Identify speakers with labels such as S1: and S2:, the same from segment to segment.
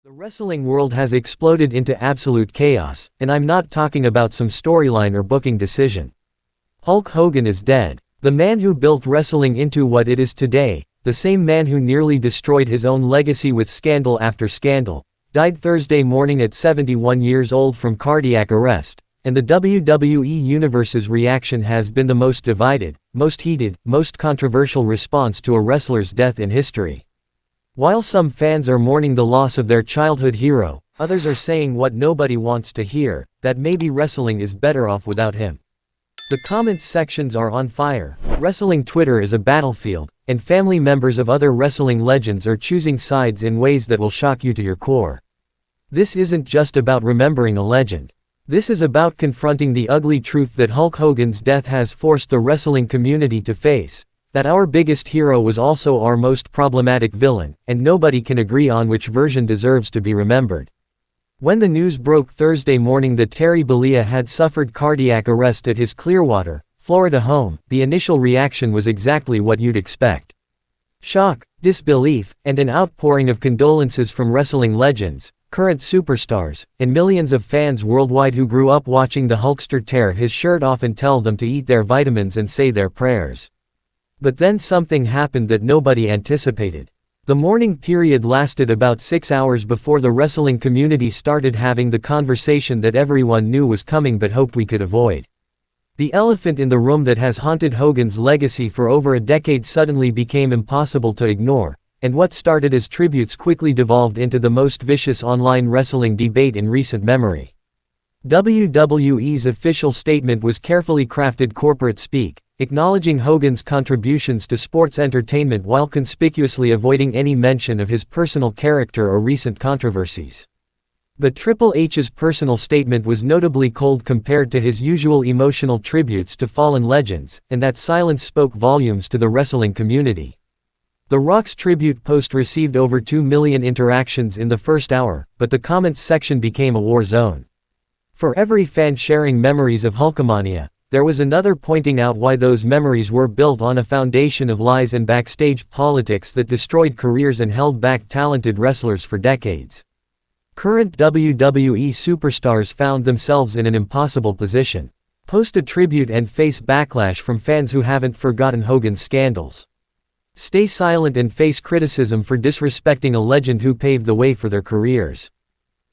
S1: The wrestling world has exploded into absolute chaos, and I'm not talking about some storyline or booking decision. Hulk Hogan is dead. The man who built wrestling into what it is today, the same man who nearly destroyed his own legacy with scandal after scandal, died Thursday morning at 71 years old from cardiac arrest, and the WWE Universe's reaction has been the most divided, most heated, most controversial response to a wrestler's death in history. While some fans are mourning the loss of their childhood hero, others are saying what nobody wants to hear, that maybe wrestling is better off without him. The comments sections are on fire. Wrestling Twitter is a battlefield, and family members of other wrestling legends are choosing sides in ways that will shock you to your core. This isn't just about remembering a legend. This is about confronting the ugly truth that Hulk Hogan's death has forced the wrestling community to face. That our biggest hero was also our most problematic villain, and nobody can agree on which version deserves to be remembered. When the news broke Thursday morning that Terry Bollea had suffered cardiac arrest at his Clearwater, Florida home, the initial reaction was exactly what you'd expect. Shock, disbelief, and an outpouring of condolences from wrestling legends, current superstars, and millions of fans worldwide who grew up watching the Hulkster tear his shirt off and tell them to eat their vitamins and say their prayers. But then something happened that nobody anticipated. The mourning period lasted about 6 hours before the wrestling community started having the conversation that everyone knew was coming but hoped we could avoid. The elephant in the room that has haunted Hogan's legacy for over a decade suddenly became impossible to ignore, and what started as tributes quickly devolved into the most vicious online wrestling debate in recent memory. WWE's official statement was carefully crafted corporate speak, acknowledging Hogan's contributions to sports entertainment while conspicuously avoiding any mention of his personal character or recent controversies. But Triple H's personal statement was notably cold compared to his usual emotional tributes to fallen legends, and that silence spoke volumes to the wrestling community. The Rock's tribute post received over 2 million interactions in the first hour, but the comments section became a war zone. For every fan sharing memories of Hulkamania, there was another pointing out why those memories were built on a foundation of lies and backstage politics that destroyed careers and held back talented wrestlers for decades. Current WWE superstars found themselves in an impossible position. Post a tribute and face backlash from fans who haven't forgotten Hogan's scandals. Stay silent and face criticism for disrespecting a legend who paved the way for their careers.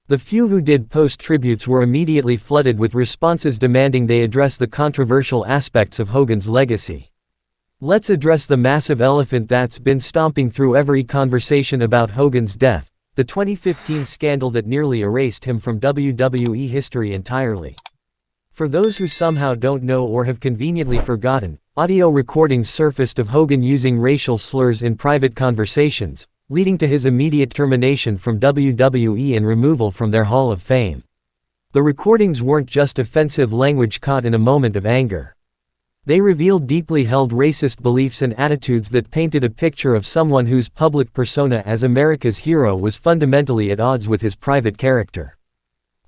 S1: The few who did post tributes were immediately flooded with responses demanding they address the controversial aspects of Hogan's legacy. Let's address the massive elephant that's been stomping through every conversation about Hogan's death, the 2015 scandal that nearly erased him from WWE history entirely. For those who somehow don't know or have conveniently forgotten, audio recordings surfaced of Hogan using racial slurs in private conversations, leading to his immediate termination from WWE and removal from their Hall of Fame. The recordings weren't just offensive language caught in a moment of anger. They revealed deeply held racist beliefs and attitudes that painted a picture of someone whose public persona as America's hero was fundamentally at odds with his private character.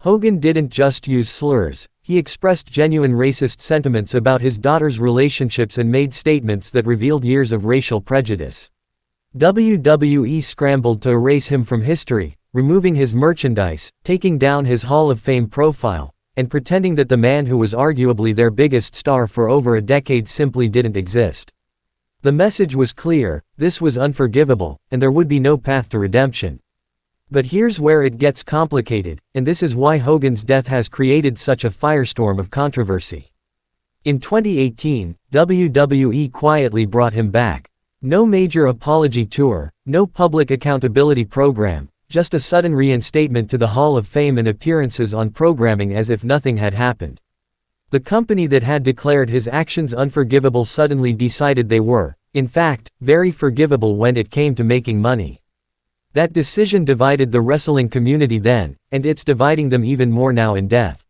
S1: Hogan didn't just use slurs, he expressed genuine racist sentiments about his daughter's relationships and made statements that revealed years of racial prejudice. WWE scrambled to erase him from history, removing his merchandise, taking down his Hall of Fame profile, and pretending that the man who was arguably their biggest star for over a decade simply didn't exist. The message was clear: this was unforgivable, and there would be no path to redemption. But here's where it gets complicated, and this is why Hogan's death has created such a firestorm of controversy. In 2018, WWE quietly brought him back. No major apology tour, no public accountability program, just a sudden reinstatement to the Hall of Fame and appearances on programming as if nothing had happened. The company that had declared his actions unforgivable suddenly decided they were, in fact, very forgivable when it came to making money. That decision divided the wrestling community then, and it's dividing them even more now in death.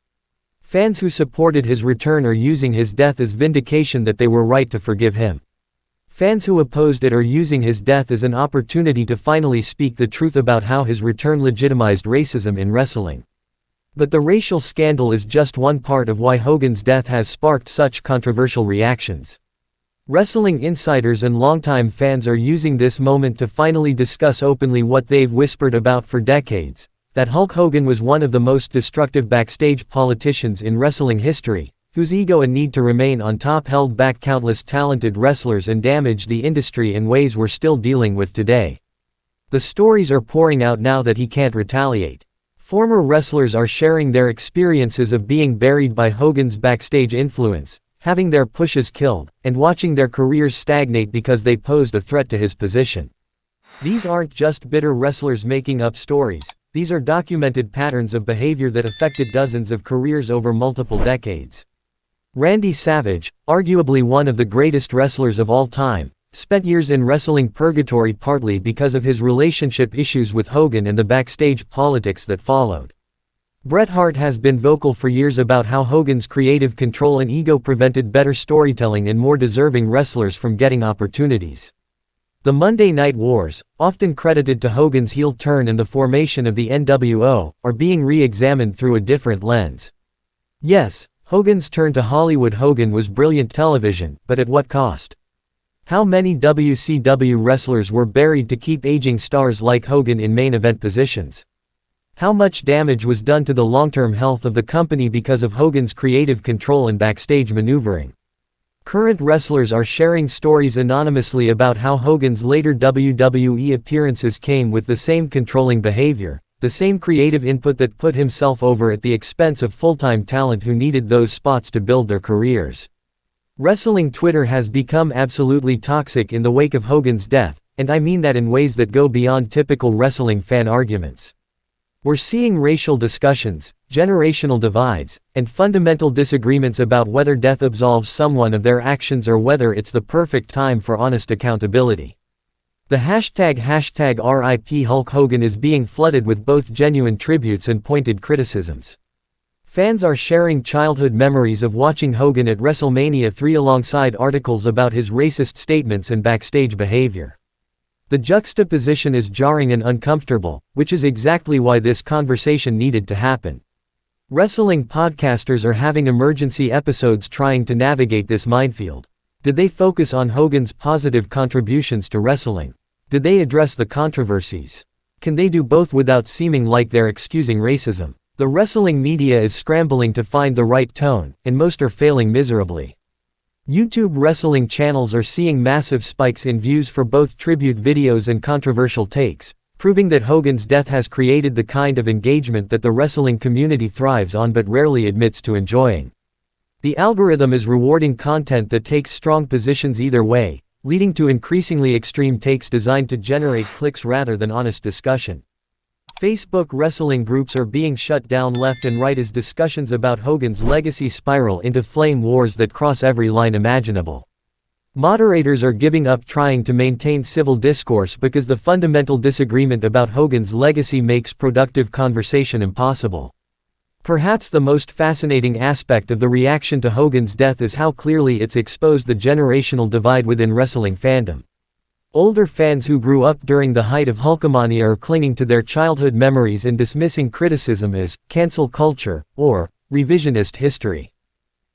S1: Fans who supported his return are using his death as vindication that they were right to forgive him. Fans who opposed it are using his death as an opportunity to finally speak the truth about how his return legitimized racism in wrestling. But the racial scandal is just one part of why Hogan's death has sparked such controversial reactions. Wrestling insiders and longtime fans are using this moment to finally discuss openly what they've whispered about for decades, that Hulk Hogan was one of the most destructive backstage politicians in wrestling history, whose ego and need to remain on top held back countless talented wrestlers and damaged the industry in ways we're still dealing with today. The stories are pouring out now that he can't retaliate. Former wrestlers are sharing their experiences of being buried by Hogan's backstage influence, having their pushes killed, and watching their careers stagnate because they posed a threat to his position. These aren't just bitter wrestlers making up stories, these are documented patterns of behavior that affected dozens of careers over multiple decades. Randy Savage, arguably one of the greatest wrestlers of all time, spent years in wrestling purgatory partly because of his relationship issues with Hogan and the backstage politics that followed. Bret Hart has been vocal for years about how Hogan's creative control and ego prevented better storytelling and more deserving wrestlers from getting opportunities. The Monday Night Wars, often credited to Hogan's heel turn and the formation of the NWO, are being re-examined through a different lens. Yes, Hogan's turn to Hollywood Hogan was brilliant television, but at what cost? How many WCW wrestlers were buried to keep aging stars like Hogan in main event positions? How much damage was done to the long-term health of the company because of Hogan's creative control and backstage maneuvering? Current wrestlers are sharing stories anonymously about how Hogan's later WWE appearances came with the same controlling behavior, the same creative input that put himself over at the expense of full-time talent who needed those spots to build their careers. Wrestling Twitter has become absolutely toxic in the wake of Hogan's death, and I mean that in ways that go beyond typical wrestling fan arguments. We're seeing racial discussions, generational divides, and fundamental disagreements about whether death absolves someone of their actions or whether it's the perfect time for honest accountability. The hashtag RIP Hulk Hogan is being flooded with both genuine tributes and pointed criticisms. Fans are sharing childhood memories of watching Hogan at WrestleMania 3 alongside articles about his racist statements and backstage behavior. The juxtaposition is jarring and uncomfortable, which is exactly why this conversation needed to happen. Wrestling podcasters are having emergency episodes trying to navigate this minefield. Did they focus on Hogan's positive contributions to wrestling? Did they address the controversies? Can they do both without seeming like they're excusing racism? The wrestling media is scrambling to find the right tone, and most are failing miserably. YouTube wrestling channels are seeing massive spikes in views for both tribute videos and controversial takes, proving that Hogan's death has created the kind of engagement that the wrestling community thrives on but rarely admits to enjoying. The algorithm is rewarding content that takes strong positions either way, leading to increasingly extreme takes designed to generate clicks rather than honest discussion. Facebook wrestling groups are being shut down left and right as discussions about Hogan's legacy spiral into flame wars that cross every line imaginable. Moderators are giving up trying to maintain civil discourse because the fundamental disagreement about Hogan's legacy makes productive conversation impossible. Perhaps the most fascinating aspect of the reaction to Hogan's death is how clearly it's exposed the generational divide within wrestling fandom. Older fans who grew up during the height of Hulkamania are clinging to their childhood memories and dismissing criticism as cancel culture or revisionist history.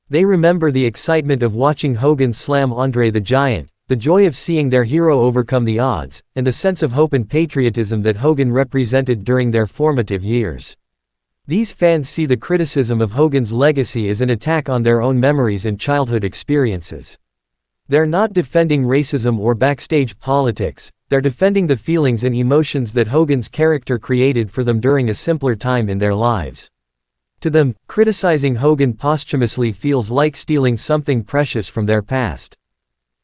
S1: They remember the excitement of watching Hogan slam Andre the Giant, the joy of seeing their hero overcome the odds, and the sense of hope and patriotism that Hogan represented during their formative years. These fans see the criticism of Hogan's legacy as an attack on their own memories and childhood experiences. They're not defending racism or backstage politics, they're defending the feelings and emotions that Hogan's character created for them during a simpler time in their lives. To them, criticizing Hogan posthumously feels like stealing something precious from their past.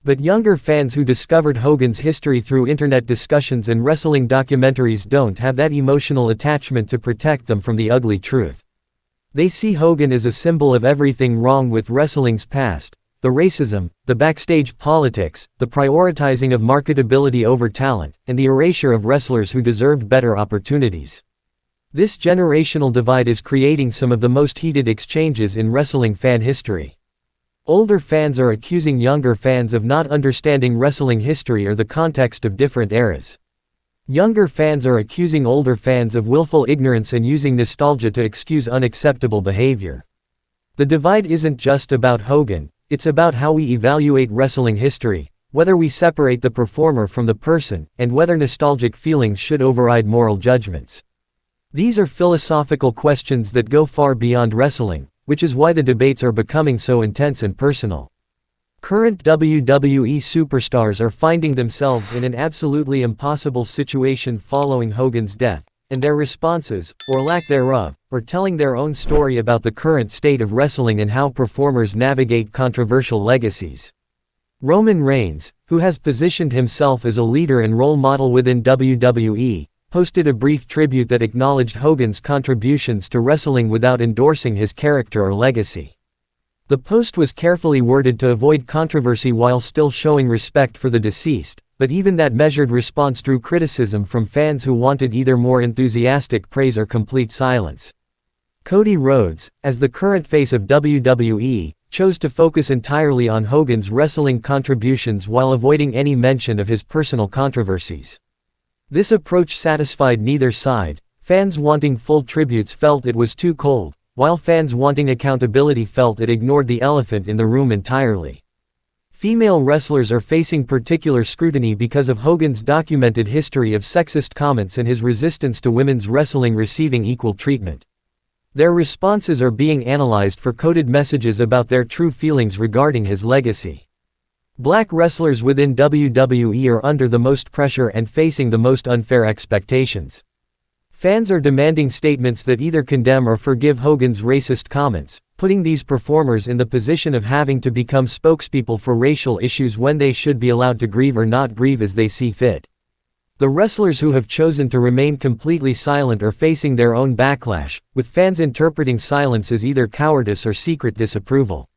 S1: But younger fans who discovered Hogan's history through internet discussions and wrestling documentaries don't have that emotional attachment to protect them from the ugly truth. They see Hogan as a symbol of everything wrong with wrestling's past: the racism, the backstage politics, the prioritizing of marketability over talent, and the erasure of wrestlers who deserved better opportunities. This generational divide is creating some of the most heated exchanges in wrestling fan history. Older fans are accusing younger fans of not understanding wrestling history or the context of different eras. Younger fans are accusing older fans of willful ignorance and using nostalgia to excuse unacceptable behavior. The divide isn't just about Hogan, It's about how we evaluate wrestling history, whether we separate the performer from the person, and whether nostalgic feelings should override moral judgments. These are philosophical questions that go far beyond wrestling, which is why the debates are becoming so intense and personal. Current WWE superstars are finding themselves in an absolutely impossible situation following Hogan's death, and their responses, or lack thereof, are telling their own story about the current state of wrestling and how performers navigate controversial legacies. Roman Reigns, who has positioned himself as a leader and role model within WWE, posted a brief tribute that acknowledged Hogan's contributions to wrestling without endorsing his character or legacy. The post was carefully worded to avoid controversy while still showing respect for the deceased, but even that measured response drew criticism from fans who wanted either more enthusiastic praise or complete silence. Cody Rhodes, as the current face of WWE, chose to focus entirely on Hogan's wrestling contributions while avoiding any mention of his personal controversies. This approach satisfied neither side. Fans wanting full tributes felt it was too cold, while fans wanting accountability felt it ignored the elephant in the room entirely. Female wrestlers are facing particular scrutiny because of Hogan's documented history of sexist comments and his resistance to women's wrestling receiving equal treatment. Their responses are being analyzed for coded messages about their true feelings regarding his legacy. Black wrestlers within WWE are under the most pressure and facing the most unfair expectations. Fans are demanding statements that either condemn or forgive Hogan's racist comments, putting these performers in the position of having to become spokespeople for racial issues when they should be allowed to grieve or not grieve as they see fit. The wrestlers who have chosen to remain completely silent are facing their own backlash, with fans interpreting silence as either cowardice or secret disapproval.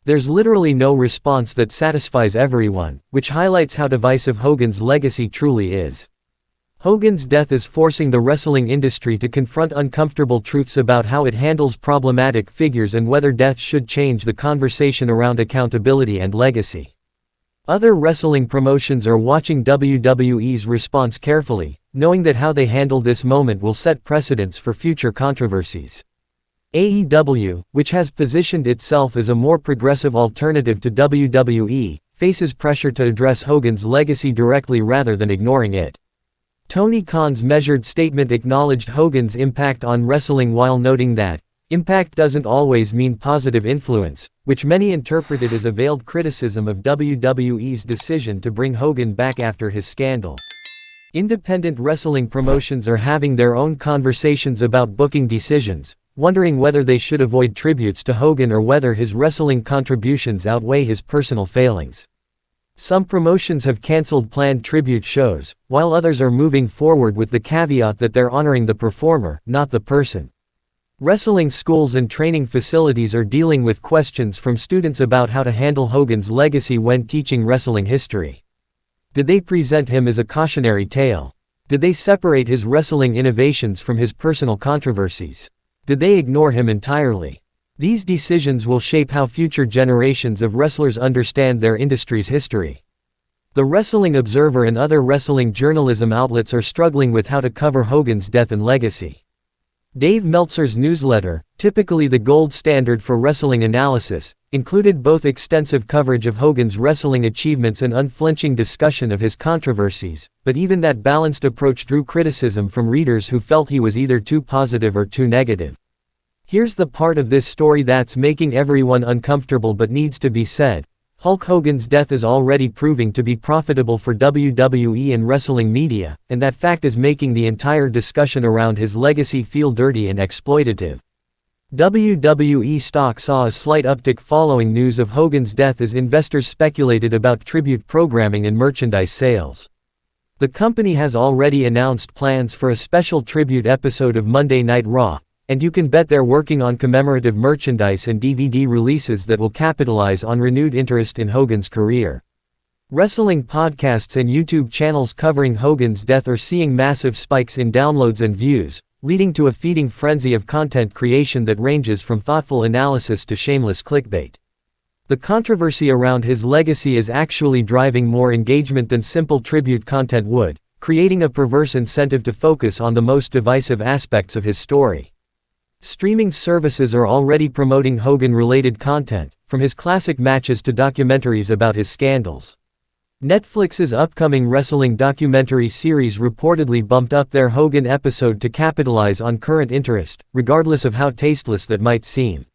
S1: There's literally no response that satisfies everyone, which highlights how divisive Hogan's legacy truly is. Hogan's death is forcing the wrestling industry to confront uncomfortable truths about how it handles problematic figures and whether death should change the conversation around accountability and legacy. Other wrestling promotions are watching WWE's response carefully, knowing that how they handle this moment will set precedents for future controversies. AEW, which has positioned itself as a more progressive alternative to WWE, faces pressure to address Hogan's legacy directly rather than ignoring it. Tony Khan's measured statement acknowledged Hogan's impact on wrestling while noting that, impact doesn't always mean positive influence, which many interpreted as a veiled criticism of WWE's decision to bring Hogan back after his scandal. Independent wrestling promotions are having their own conversations about booking decisions, wondering whether they should avoid tributes to Hogan or whether his wrestling contributions outweigh his personal failings. Some promotions have canceled planned tribute shows, while others are moving forward with the caveat that they're honoring the performer, not the person. Wrestling schools and training facilities are dealing with questions from students about how to handle Hogan's legacy when teaching wrestling history. Did they present him as a cautionary tale? Did they separate his wrestling innovations from his personal controversies? Did they ignore him entirely? These decisions will shape how future generations of wrestlers understand their industry's history. The Wrestling Observer and other wrestling journalism outlets are struggling with how to cover Hogan's death and legacy. Dave Meltzer's newsletter, typically the gold standard for wrestling analysis, included both extensive coverage of Hogan's wrestling achievements and unflinching discussion of his controversies, but even that balanced approach drew criticism from readers who felt he was either too positive or too negative. Here's the part of this story that's making everyone uncomfortable but needs to be said. Hulk Hogan's death is already proving to be profitable for WWE and wrestling media, and that fact is making the entire discussion around his legacy feel dirty and exploitative. WWE stock saw a slight uptick following news of Hogan's death as investors speculated about tribute programming and merchandise sales. The company has already announced plans for a special tribute episode of Monday Night Raw, and you can bet they're working on commemorative merchandise and DVD releases that will capitalize on renewed interest in Hogan's career. Wrestling podcasts and YouTube channels covering Hogan's death are seeing massive spikes in downloads and views, leading to a feeding frenzy of content creation that ranges from thoughtful analysis to shameless clickbait. The controversy around his legacy is actually driving more engagement than simple tribute content would, creating a perverse incentive to focus on the most divisive aspects of his story. Streaming services are already promoting Hogan-related content, from his classic matches to documentaries about his scandals. Netflix's upcoming wrestling documentary series reportedly bumped up their Hogan episode to capitalize on current interest, regardless of how tasteless that might seem.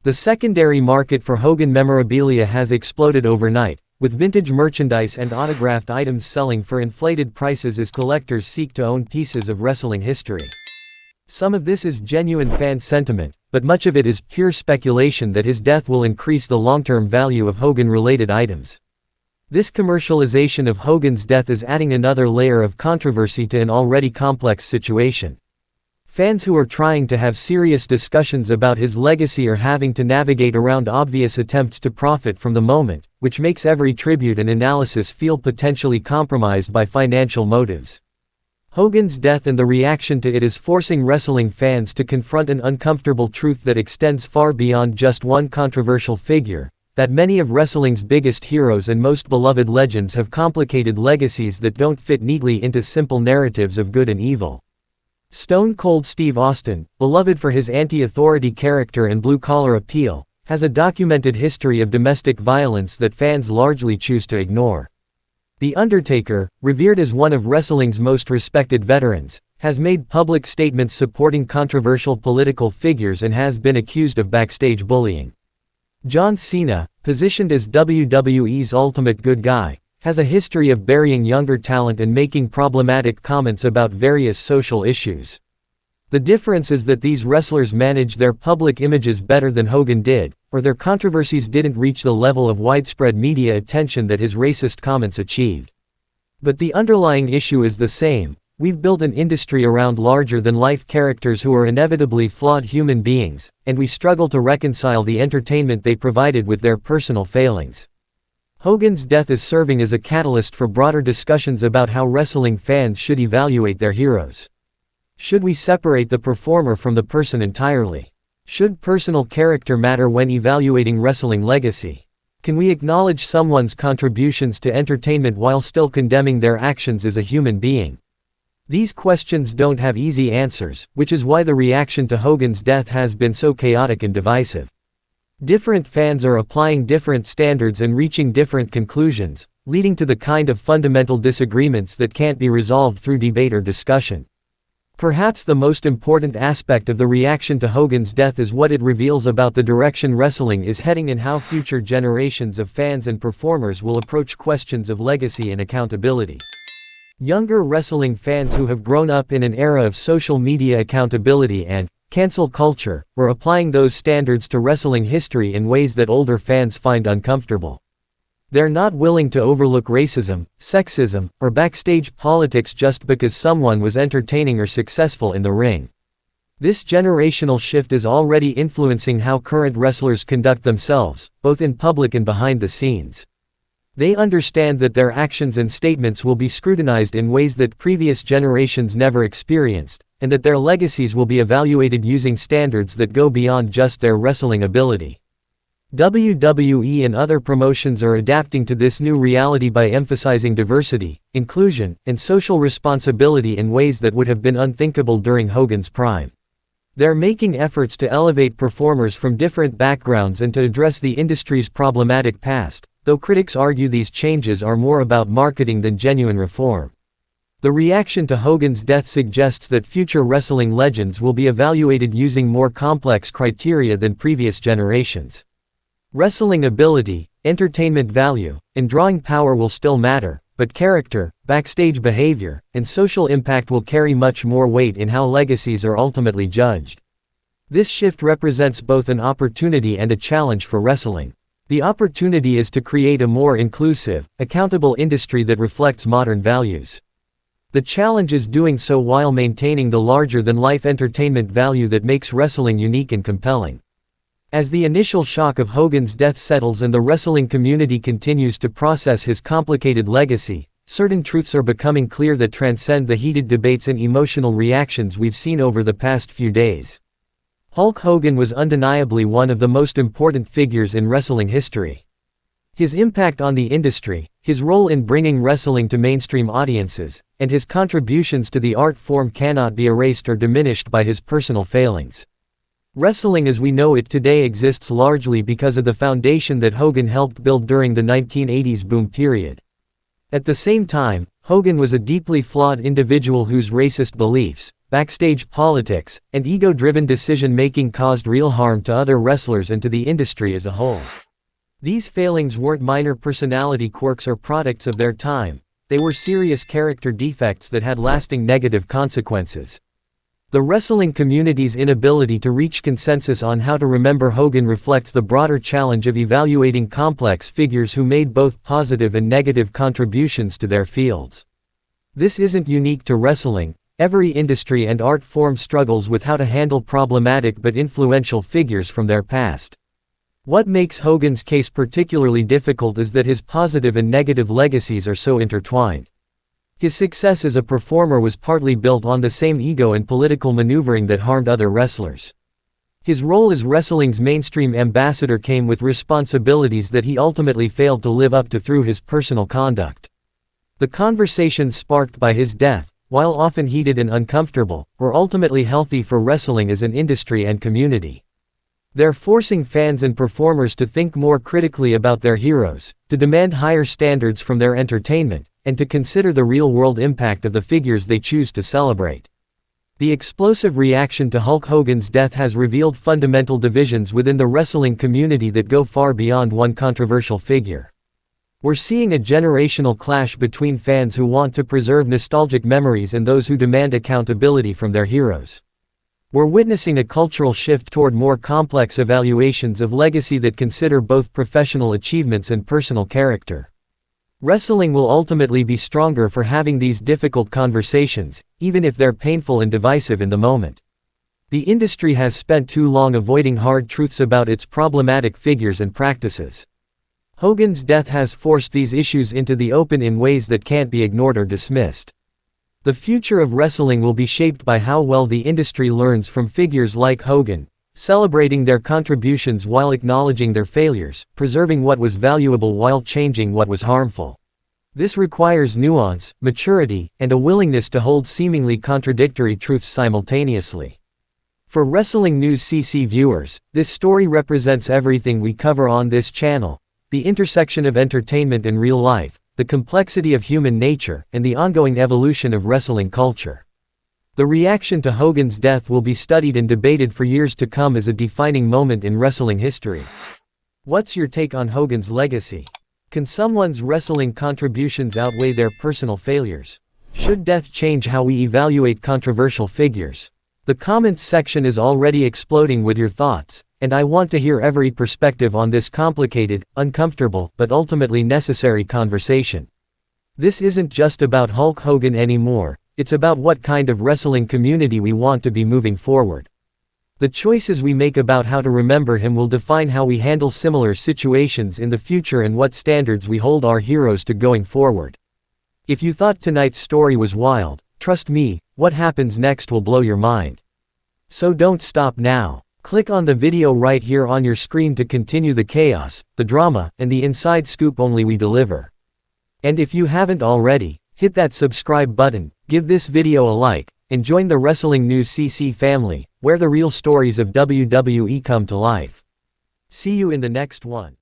S1: The secondary market for Hogan memorabilia has exploded overnight, with vintage merchandise and autographed items selling for inflated prices as collectors seek to own pieces of wrestling history. Some of this is genuine fan sentiment, but much of it is pure speculation that his death will increase the long-term value of Hogan-related items. This commercialization of Hogan's death is adding another layer of controversy to an already complex situation. Fans who are trying to have serious discussions about his legacy are having to navigate around obvious attempts to profit from the moment, which makes every tribute and analysis feel potentially compromised by financial motives. Hogan's death and the reaction to it is forcing wrestling fans to confront an uncomfortable truth that extends far beyond just one controversial figure, that many of wrestling's biggest heroes and most beloved legends have complicated legacies that don't fit neatly into simple narratives of good and evil. Stone Cold Steve Austin, beloved for his anti-authority character and blue-collar appeal, has a documented history of domestic violence that fans largely choose to ignore. The Undertaker, revered as one of wrestling's most respected veterans, has made public statements supporting controversial political figures and has been accused of backstage bullying. John Cena, positioned as WWE's ultimate good guy, has a history of burying younger talent and making problematic comments about various social issues. The difference is that these wrestlers manage their public images better than Hogan did, or their controversies didn't reach the level of widespread media attention that his racist comments achieved. But the underlying issue is the same: we've built an industry around larger-than-life characters who are inevitably flawed human beings, and we struggle to reconcile the entertainment they provided with their personal failings. Hogan's death is serving as a catalyst for broader discussions about how wrestling fans should evaluate their heroes. Should we separate the performer from the person entirely? Should personal character matter when evaluating wrestling legacy? Can we acknowledge someone's contributions to entertainment while still condemning their actions as a human being? These questions don't have easy answers, which is why the reaction to Hogan's death has been so chaotic and divisive. Different fans are applying different standards and reaching different conclusions, leading to the kind of fundamental disagreements that can't be resolved through debate or discussion. Perhaps the most important aspect of the reaction to Hogan's death is what it reveals about the direction wrestling is heading and how future generations of fans and performers will approach questions of legacy and accountability. Younger wrestling fans who have grown up in an era of social media accountability and cancel culture were applying those standards to wrestling history in ways that older fans find uncomfortable. They're not willing to overlook racism, sexism, or backstage politics just because someone was entertaining or successful in the ring. This generational shift is already influencing how current wrestlers conduct themselves, both in public and behind the scenes. They understand that their actions and statements will be scrutinized in ways that previous generations never experienced, and that their legacies will be evaluated using standards that go beyond just their wrestling ability. WWE and other promotions are adapting to this new reality by emphasizing diversity, inclusion, and social responsibility in ways that would have been unthinkable during Hogan's prime. They're making efforts to elevate performers from different backgrounds and to address the industry's problematic past, though critics argue these changes are more about marketing than genuine reform. The reaction to Hogan's death suggests that future wrestling legends will be evaluated using more complex criteria than previous generations. Wrestling ability, entertainment value, and drawing power will still matter, but character, backstage behavior, and social impact will carry much more weight in how legacies are ultimately judged. This shift represents both an opportunity and a challenge for wrestling. The opportunity is to create a more inclusive, accountable industry that reflects modern values. The challenge is doing so while maintaining the larger-than-life entertainment value that makes wrestling unique and compelling. As the initial shock of Hogan's death settles and the wrestling community continues to process his complicated legacy, certain truths are becoming clear that transcend the heated debates and emotional reactions we've seen over the past few days. Hulk Hogan was undeniably one of the most important figures in wrestling history. His impact on the industry, his role in bringing wrestling to mainstream audiences, and his contributions to the art form cannot be erased or diminished by his personal failings. Wrestling as we know it today exists largely because of the foundation that Hogan helped build during the 1980s boom period. At the same time, Hogan was a deeply flawed individual whose racist beliefs, backstage politics, and ego-driven decision-making caused real harm to other wrestlers and to the industry as a whole. These failings weren't minor personality quirks or products of their time, they were serious character defects that had lasting negative consequences. The wrestling community's inability to reach consensus on how to remember Hogan reflects the broader challenge of evaluating complex figures who made both positive and negative contributions to their fields. This isn't unique to wrestling, every industry and art form struggles with how to handle problematic but influential figures from their past. What makes Hogan's case particularly difficult is that his positive and negative legacies are so intertwined. His success as a performer was partly built on the same ego and political maneuvering that harmed other wrestlers. His role as wrestling's mainstream ambassador came with responsibilities that he ultimately failed to live up to through his personal conduct. The conversations sparked by his death, while often heated and uncomfortable, were ultimately healthy for wrestling as an industry and community. They're forcing fans and performers to think more critically about their heroes, to demand higher standards from their entertainment, and to consider the real-world impact of the figures they choose to celebrate. The explosive reaction to Hulk Hogan's death has revealed fundamental divisions within the wrestling community that go far beyond one controversial figure. We're seeing a generational clash between fans who want to preserve nostalgic memories and those who demand accountability from their heroes. We're witnessing a cultural shift toward more complex evaluations of legacy that consider both professional achievements and personal character. Wrestling will ultimately be stronger for having these difficult conversations, even if they're painful and divisive in the moment. The industry has spent too long avoiding hard truths about its problematic figures and practices. Hogan's death has forced these issues into the open in ways that can't be ignored or dismissed. The future of wrestling will be shaped by how well the industry learns from figures like Hogan, celebrating their contributions while acknowledging their failures, preserving what was valuable while changing what was harmful. This requires nuance, maturity, and a willingness to hold seemingly contradictory truths simultaneously. For WrestlingNewsCC viewers, this story represents everything we cover on this channel: the intersection of entertainment and real life, the complexity of human nature, and the ongoing evolution of wrestling culture. The reaction to Hogan's death will be studied and debated for years to come as a defining moment in wrestling history. What's your take on Hogan's legacy? Can someone's wrestling contributions outweigh their personal failures? Should death change how we evaluate controversial figures? The comments section is already exploding with your thoughts, and I want to hear every perspective on this complicated, uncomfortable, but ultimately necessary conversation. This isn't just about Hulk Hogan anymore. It's about what kind of wrestling community we want to be moving forward. The choices we make about how to remember him will define how we handle similar situations in the future and what standards we hold our heroes to going forward. If you thought tonight's story was wild, trust me, what happens next will blow your mind. So don't stop now. Click on the video right here on your screen to continue the chaos, the drama, and the inside scoop only we deliver. And if you haven't already, hit that subscribe button, give this video a like, and join the WrestlingNewsCC family, where the real stories of WWE come to life. See you in the next one.